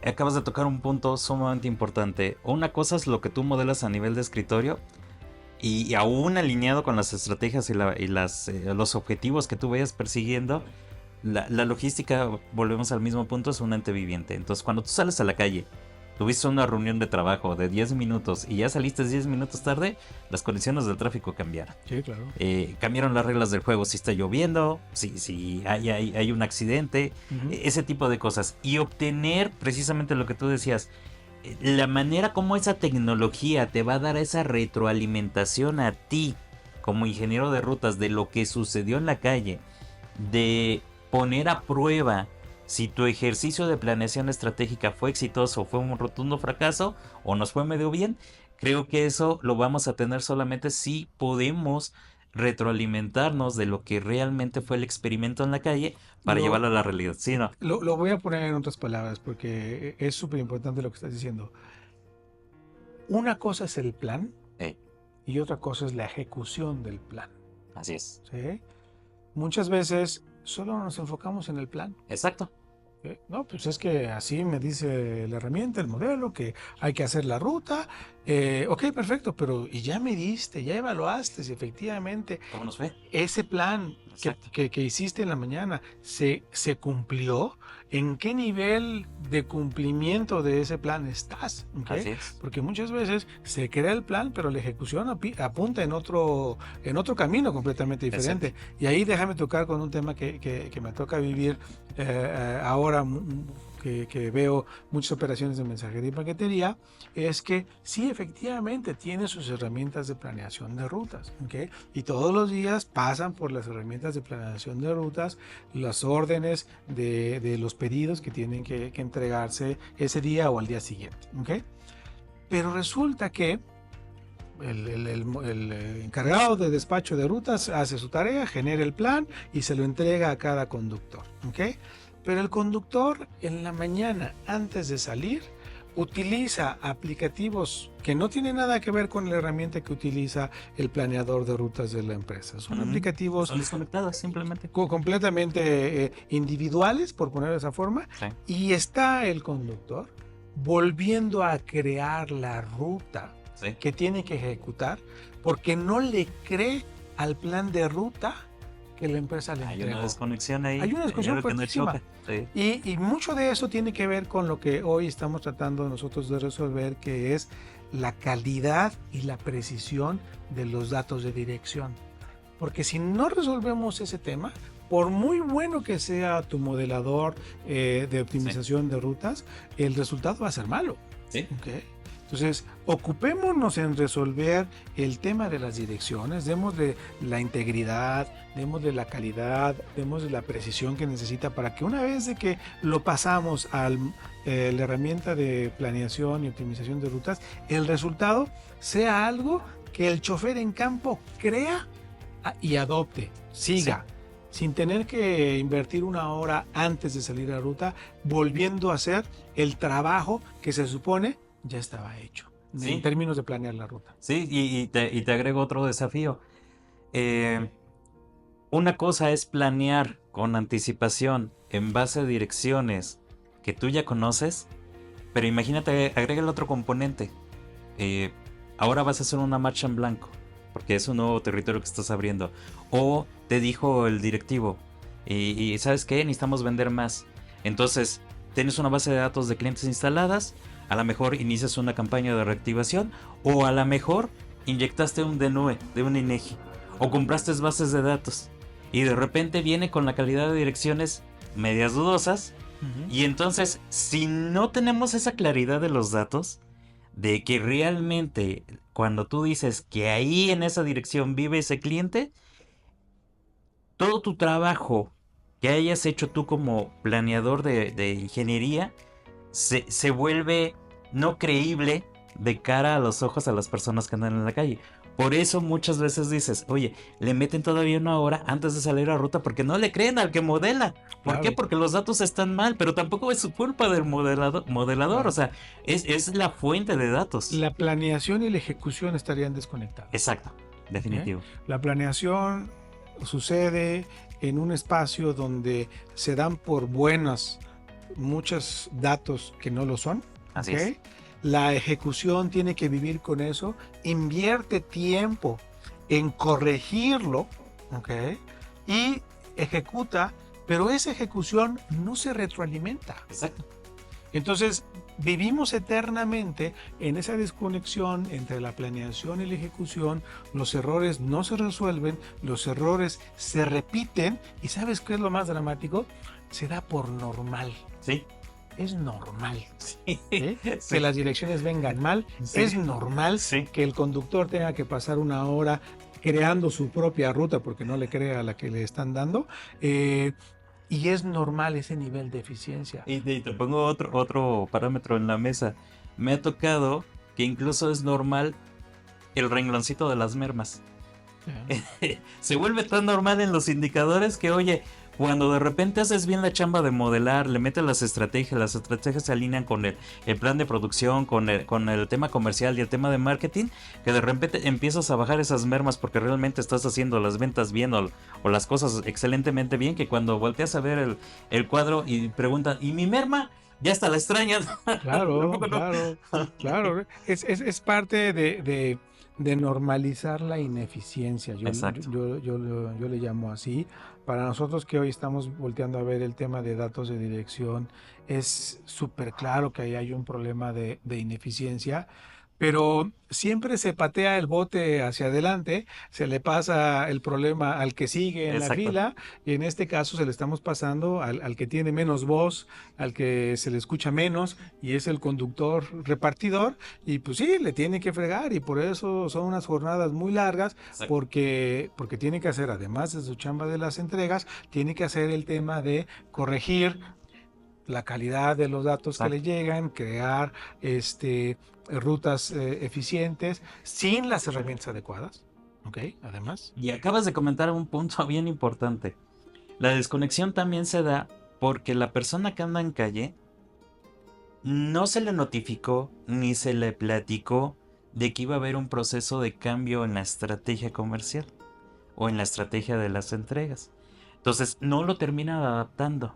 acabas de tocar un punto sumamente importante. Una cosa es lo que tú modelas a nivel de escritorio y aún alineado con las estrategias y los objetivos que tú vayas persiguiendo. La logística, volvemos al mismo punto, es un ente viviente. Entonces, cuando tú sales a la calle, tuviste una reunión de trabajo de 10 minutos y ya saliste 10 minutos tarde, las condiciones del tráfico cambiaron. Sí, claro. Cambiaron las reglas del juego, si está lloviendo, si hay un accidente, ese tipo de cosas. Y obtener precisamente lo que tú decías, la manera como esa tecnología te va a dar esa retroalimentación a ti como ingeniero de rutas de lo que sucedió en la calle, de poner a prueba si tu ejercicio de planeación estratégica fue exitoso, fue un rotundo fracaso o nos fue medio bien. Creo que eso lo vamos a tener solamente si podemos retroalimentarnos de lo que realmente fue el experimento en la calle para llevarlo a la realidad. ¿Sí, no? Lo voy a poner en otras palabras porque es súper importante lo que estás diciendo. Una cosa es el plan y otra cosa es la ejecución del plan. Así es. ¿Sí? Muchas veces solo nos enfocamos en el plan. Exacto. No, pues es que así me dice la herramienta, el modelo, que hay que hacer la ruta. Ok, perfecto, pero y ya mediste, ya evaluaste si efectivamente ¿Cómo nos fue? ese plan que hiciste en la mañana se cumplió. ¿En qué nivel de cumplimiento de ese plan estás? ¿Okay? Así es. Porque muchas veces se crea el plan, pero la ejecución apunta en otro camino completamente diferente. Exacto. Y ahí déjame tocar con un tema que me toca vivir ahora, que veo muchas operaciones de mensajería y paquetería, es que sí, efectivamente tiene sus herramientas de planeación de rutas, ¿okay? Y todos los días pasan por las herramientas de planeación de rutas las órdenes de los pedidos que tienen que entregarse ese día o al día siguiente, ¿okay? Pero resulta que el encargado de despacho de rutas hace su tarea, genera el plan y se lo entrega a cada conductor, ¿okay? Pero el conductor en la mañana, antes de salir, utiliza aplicativos que no tienen nada que ver con la herramienta que utiliza el planeador de rutas de la empresa. Son aplicativos desconectados simplemente. Completamente individuales, por ponerlo de esa forma. Sí. Y está el conductor volviendo a crear la ruta que tiene que ejecutar porque no le cree al plan de ruta que la empresa le entregó. Hay una desconexión ahí. Hay una desconexión fuertísima. Y mucho de eso tiene que ver con lo que hoy estamos tratando nosotros de resolver, que es la calidad y la precisión de los datos de dirección. Porque si no resolvemos ese tema, por muy bueno que sea tu modelador de optimización de rutas, el resultado va a ser malo. Sí. ¿Okay? Entonces, ocupémonos en resolver el tema de las direcciones, demos de la integridad, demos de la calidad, demos de la precisión que necesita para que una vez de que lo pasamos a la herramienta de planeación y optimización de rutas, el resultado sea algo que el chofer en campo crea y adopte, siga. Sí. Sin tener que invertir una hora antes de salir a ruta, volviendo a hacer el trabajo que se supone ya estaba hecho, en términos de planear la ruta. Sí, y te agrego otro desafío. Una cosa es planear con anticipación en base a direcciones que tú ya conoces, pero imagínate, agrega el otro componente. Ahora vas a hacer una marcha en blanco, porque es un nuevo territorio que estás abriendo. O te dijo el directivo, y ¿sabes qué? Necesitamos vender más. Entonces, tienes una base de datos de clientes instaladas, a lo mejor inicias una campaña de reactivación, o a lo mejor inyectaste un DNUE de un INEGI, o compraste bases de datos, y de repente viene con la calidad de direcciones medias dudosas, y entonces, si no tenemos esa claridad de los datos, de que realmente cuando tú dices que ahí en esa dirección vive ese cliente, todo tu trabajo que hayas hecho tú como planeador de ingeniería se vuelve no creíble de cara a los ojos a las personas que andan en la calle. Por eso muchas veces dices, oye, le meten todavía una hora antes de salir a ruta porque no le creen al que modela. ¿Por Claro. qué? Porque los datos están mal, pero tampoco es su culpa del modelador. Claro. O sea, es la fuente de datos. La planeación y la ejecución estarían desconectadas. Exacto, definitivo. La planeación sucede en un espacio donde se dan por buenas muchos datos que no lo son. Así es. La ejecución tiene que vivir con eso, invierte tiempo en corregirlo, y ejecuta, pero esa ejecución no se retroalimenta. Exacto. Entonces, vivimos eternamente en esa desconexión entre la planeación y la ejecución. Los errores no se resuelven, los errores se repiten, y ¿sabes qué es lo más dramático? Se da por normal. Sí. Es normal, Sí. que las direcciones vengan mal. Sí. Es normal que el conductor tenga que pasar una hora creando su propia ruta porque no le cree a la que le están dando. Y es normal ese nivel de eficiencia. Y te pongo otro parámetro en la mesa. Me ha tocado que incluso es normal el rengloncito de las mermas. Se vuelve tan normal en los indicadores que, oye, cuando de repente haces bien la chamba de modelar, le metes las estrategias se alinean con el plan de producción, con el tema comercial y el tema de marketing, que de repente empiezas a bajar esas mermas porque realmente estás haciendo las ventas bien o las cosas excelentemente bien, que cuando volteas a ver el cuadro y preguntan, ¿y mi merma? Ya hasta la extrañas. Claro, claro. Es parte de normalizar la ineficiencia. Yo le llamo así. Para nosotros que hoy estamos volteando a ver el tema de datos de dirección, es súper claro que ahí hay un problema de ineficiencia, pero siempre se patea el bote hacia adelante, se le pasa el problema al que sigue en la fila, y en este caso se le estamos pasando al que tiene menos voz, al que se le escucha menos, y es el conductor repartidor, y pues sí, le tiene que fregar, y por eso son unas jornadas muy largas, porque tiene que hacer, además de su chamba de las entregas, tiene que hacer el tema de corregir la calidad de los datos que le llegan, crear rutas eficientes sin las herramientas adecuadas. Además. Y acabas de comentar un punto bien importante. La desconexión también se da porque la persona que anda en calle no se le notificó ni se le platicó de que iba a haber un proceso de cambio en la estrategia comercial o en la estrategia de las entregas. Entonces no lo termina adaptando.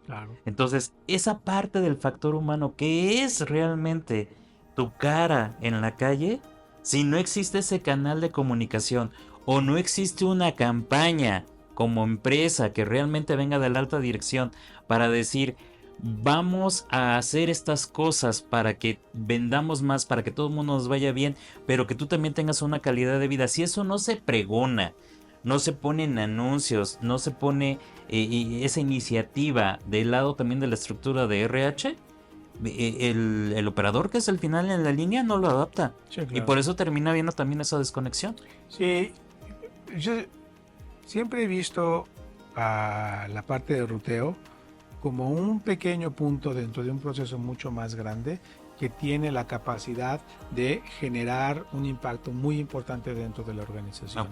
Claro. Entonces, esa parte del factor humano que es realmente tu cara en la calle, si no existe ese canal de comunicación o no existe una campaña como empresa que realmente venga de la alta dirección para decir, vamos a hacer estas cosas para que vendamos más, para que todo el mundo nos vaya bien, pero que tú también tengas una calidad de vida. Si eso no se pregona, no se ponen anuncios, no se pone esa iniciativa del lado también de la estructura de RH, el operador que es el final en la línea no lo adapta. Sí, claro. Y por eso termina viendo también esa desconexión. Sí, yo siempre he visto a la parte de ruteo como un pequeño punto dentro de un proceso mucho más grande que tiene la capacidad de generar un impacto muy importante dentro de la organización.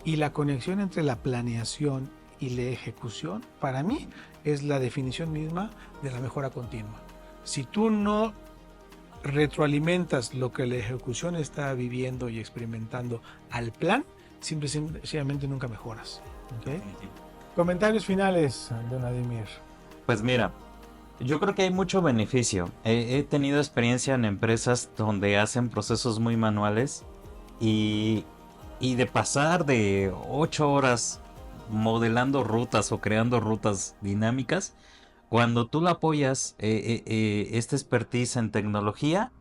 Y la conexión entre la planeación y la ejecución, para mí, es la definición misma de la mejora continua. Si tú no retroalimentas lo que la ejecución está viviendo y experimentando al plan, simplemente nunca mejoras. Comentarios finales, don Vladimir. Pues mira, yo creo que hay mucho beneficio. He tenido experiencia en empresas donde hacen procesos muy manuales y, y de pasar de 8 horas modelando rutas o creando rutas dinámicas, cuando tú lo apoyas, esta expertise en tecnología,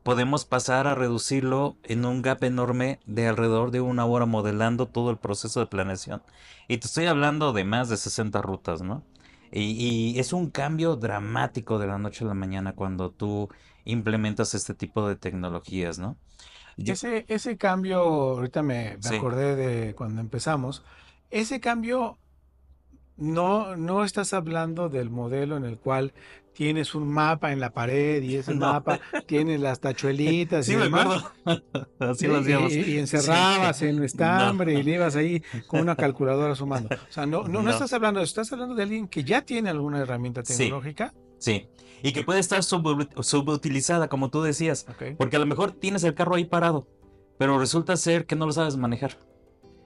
podemos pasar a reducirlo en un gap enorme de alrededor de 1 hora modelando todo el proceso de planeación. Y te estoy hablando de más de 60 rutas, ¿no? Y es un cambio dramático de la noche a la mañana cuando tú implementas este tipo de tecnologías, ¿no? Yo, Ese cambio, ahorita me sí. acordé de cuando empezamos, ese cambio no estás hablando del modelo en el cual tienes un mapa en la pared y ese No, mapa tiene las tachuelitas y sí me demás. acuerdo. Así ¿Sí? lo hacíamos. Y Sí. encerrabas en No, estambre y le ibas ahí con una calculadora sumando. O sea, no no. estás hablando de eso, estás hablando de alguien que ya tiene alguna herramienta Sí, tecnológica. sí. Y que puede estar subutilizada, como tú decías. Ok. Porque a lo mejor tienes el carro ahí parado, pero resulta ser que no lo sabes manejar.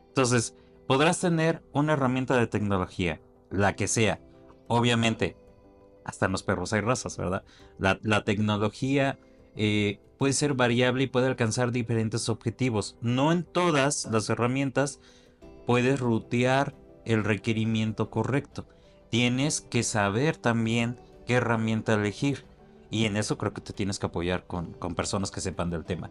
Entonces, podrás tener una herramienta de tecnología, la que sea. Obviamente, hasta en los perros hay razas, ¿verdad? La tecnología puede ser variable y puede alcanzar diferentes objetivos. No en todas las herramientas puedes rutear el requerimiento correcto. Tienes que saber también qué herramienta elegir. Y en eso creo que te tienes que apoyar con personas que sepan del tema.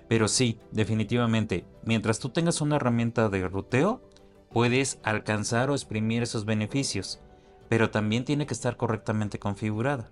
Pero sí, definitivamente, mientras tú tengas una herramienta de ruteo, puedes alcanzar o exprimir esos beneficios. Pero también tiene que estar correctamente configurada.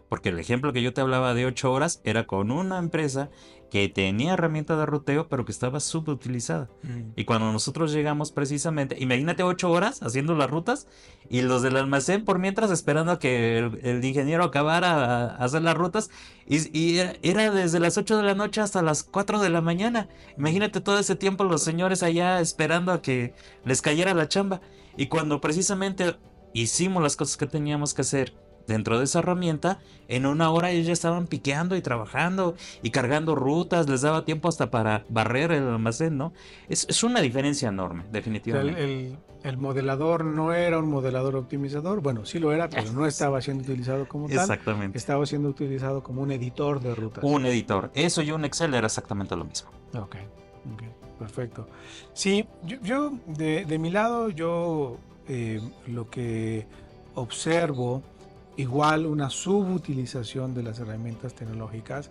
Porque el ejemplo que yo te hablaba de 8 horas era con una empresa que tenía herramienta de ruteo, pero que estaba subutilizada. Y cuando nosotros llegamos precisamente, imagínate 8 horas haciendo las rutas y los del almacén por mientras esperando a que el ingeniero acabara a hacer las rutas. Y era desde las 8 de la noche hasta las 4 de la mañana. Imagínate todo ese tiempo los señores allá esperando a que les cayera la chamba. Y cuando precisamente hicimos las cosas que teníamos que hacer dentro de esa herramienta, en 1 hora ellos ya estaban piqueando y trabajando y cargando rutas, les daba tiempo hasta para barrer el almacén, ¿no? Es una diferencia enorme, O sea, definitivamente. el modelador no era un modelador optimizador. Bueno, sí lo era, pero no estaba siendo utilizado como tal. Exactamente. Estaba siendo utilizado como un editor de rutas. Un editor. Eso y un Excel era exactamente lo mismo. Ok, ok, perfecto. Sí, yo de mi lado, yo lo que observo, igual una subutilización de las herramientas tecnológicas,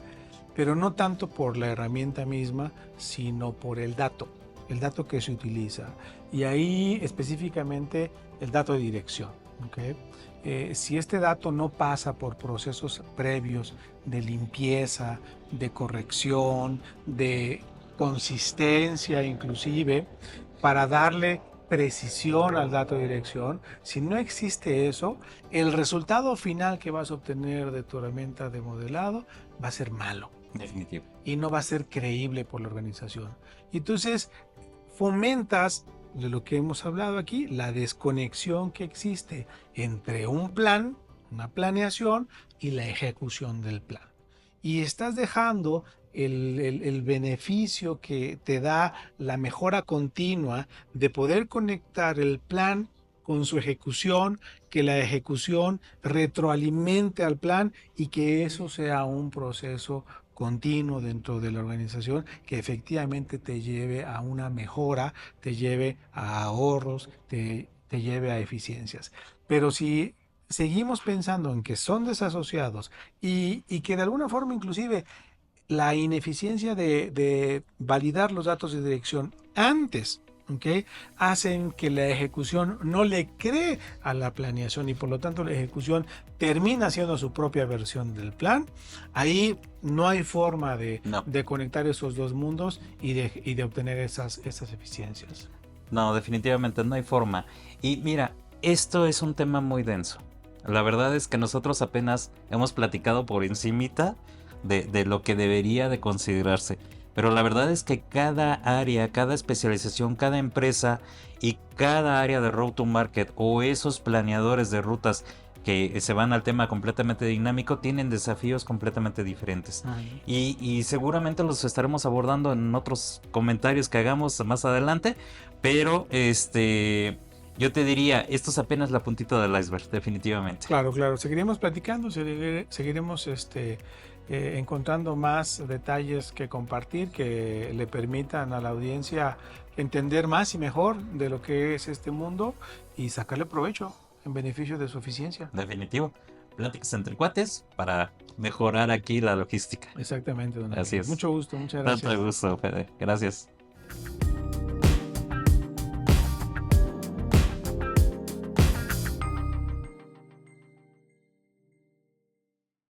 pero no tanto por la herramienta misma, sino por el dato que se utiliza. Y ahí específicamente el dato de dirección. ¿Ok? Si este dato no pasa por procesos previos de limpieza, de corrección, de consistencia inclusive, para darle precisión al dato de dirección, si no existe eso, el resultado final que vas a obtener de tu herramienta de modelado va a ser malo Definitivo. y no va a ser creíble por la organización. Y entonces fomentas, de lo que hemos hablado aquí, la desconexión que existe entre un plan, una planeación y la ejecución del plan. Y estás dejando el beneficio que te da la mejora continua de poder conectar el plan con su ejecución, que la ejecución retroalimente al plan y que eso sea un proceso continuo dentro de la organización que efectivamente te lleve a una mejora, te lleve a ahorros, te lleve a eficiencias. Pero si seguimos pensando en que son desasociados y que de alguna forma inclusive la ineficiencia de validar los datos de dirección antes, ¿okay?, hacen que la ejecución no le cree a la planeación y por lo tanto la ejecución termina siendo su propia versión del plan. Ahí no hay forma No, de conectar esos dos mundos y de obtener esas eficiencias. no, definitivamente no hay forma. Y mira, esto es un tema muy denso. La verdad es que nosotros apenas hemos platicado por encimita de lo que debería de considerarse. Pero la verdad es que cada área, cada especialización, cada empresa y cada área de road to market o esos planeadores de rutas que se van al tema completamente dinámico tienen desafíos completamente diferentes. Y seguramente los estaremos abordando en otros comentarios que hagamos más adelante. Pero yo te diría, esto es apenas la puntita del iceberg, definitivamente. Claro, claro. Seguiremos platicando, seguiremos encontrando más detalles que compartir que le permitan a la audiencia entender más y mejor de lo que es este mundo y sacarle provecho en beneficio de su eficiencia. Definitivo. Pláticas entre cuates para mejorar aquí la logística. Exactamente, don Así Ángel. es. Mucho gusto, muchas Tanto gracias. gusto, Fede. Gracias.